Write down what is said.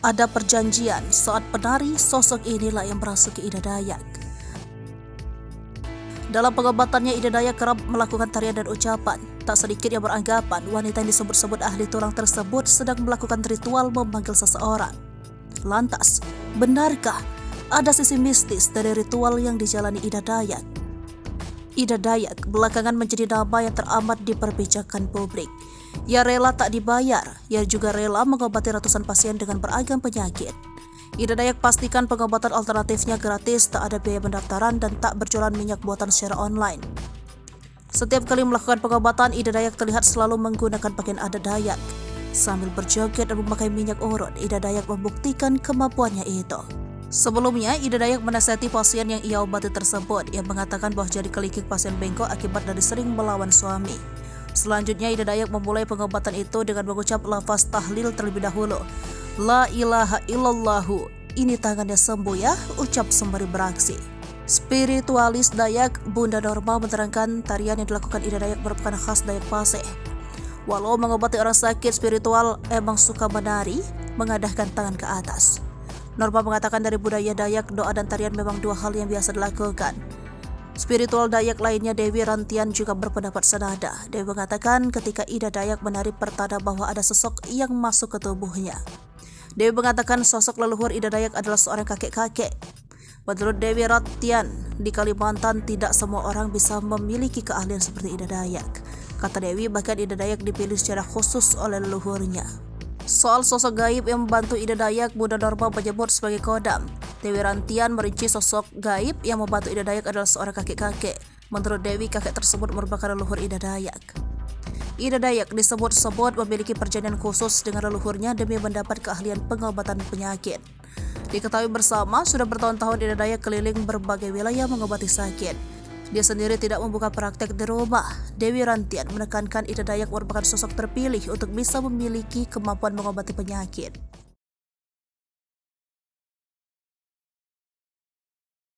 Ada perjanjian saat penari, sosok inilah yang merasuki Ida Dayak. Dalam pengobatannya, Ida Dayak kerap melakukan tarian dan ucapan. Tak sedikit yang beranggapan wanita yang disebut-sebut ahli tulang tersebut sedang melakukan ritual memanggil seseorang. Lantas, benarkah ada sisi mistis dari ritual yang dijalani Ida Dayak? Ida Dayak belakangan menjadi nama yang teramat diperbincangkan publik. Ia rela tak dibayar, ia juga rela mengobati ratusan pasien dengan beragam penyakit. Ida Dayak pastikan pengobatan alternatifnya gratis, tak ada biaya pendaftaran dan tak berjualan minyak buatan secara online. Setiap kali melakukan pengobatan, Ida Dayak terlihat selalu menggunakan pakaian adat Dayak. Sambil berjoget dan memakai minyak urut, Ida Dayak membuktikan kemampuannya itu. Sebelumnya, Ida Dayak menasihati pasien yang ia obati tersebut. Ia mengatakan bahwa jari kelingking pasien bengkok akibat dari sering melawan suami. Selanjutnya, Ida Dayak memulai pengobatan itu dengan mengucap lafaz tahlil terlebih dahulu. La ilaha illallahu, ini tangannya sembuh ya, ucap sembari beraksi. Spiritualis Dayak Bunda Norma menerangkan tarian yang dilakukan Ida Dayak merupakan khas Dayak Paseh. Walau mengobati orang sakit, spiritual emang suka menari, mengadahkan tangan ke atas. Norma mengatakan dari budaya Dayak, doa dan tarian memang dua hal yang biasa dilakukan. Spiritual Dayak lainnya Dewi Rantian juga berpendapat senada. Dewi mengatakan ketika Ida Dayak menari pertanda bahwa ada sosok yang masuk ke tubuhnya. Dewi mengatakan sosok leluhur Ida Dayak adalah seorang kakek-kakek. Menurut Dewi Rantian, di Kalimantan tidak semua orang bisa memiliki keahlian seperti Ida Dayak. Kata Dewi, bahkan Ida Dayak dipilih secara khusus oleh leluhurnya. Soal sosok gaib yang membantu Ida Dayak, Bunda Norma menyebut sebagai kodam. Dewi Rantian merinci sosok gaib yang membantu Ida Dayak adalah seorang kakek-kakek. Menurut Dewi, kakek tersebut merupakan leluhur Ida Dayak. Ida Dayak disebut-sebut memiliki perjanjian khusus dengan leluhurnya demi mendapat keahlian pengobatan penyakit. Diketahui bersama, sudah bertahun-tahun Ida Dayak keliling berbagai wilayah mengobati sakit. Dia sendiri tidak membuka praktek di rumah. Dewi Rantian menekankan Ida Dayak merupakan sosok terpilih untuk bisa memiliki kemampuan mengobati penyakit.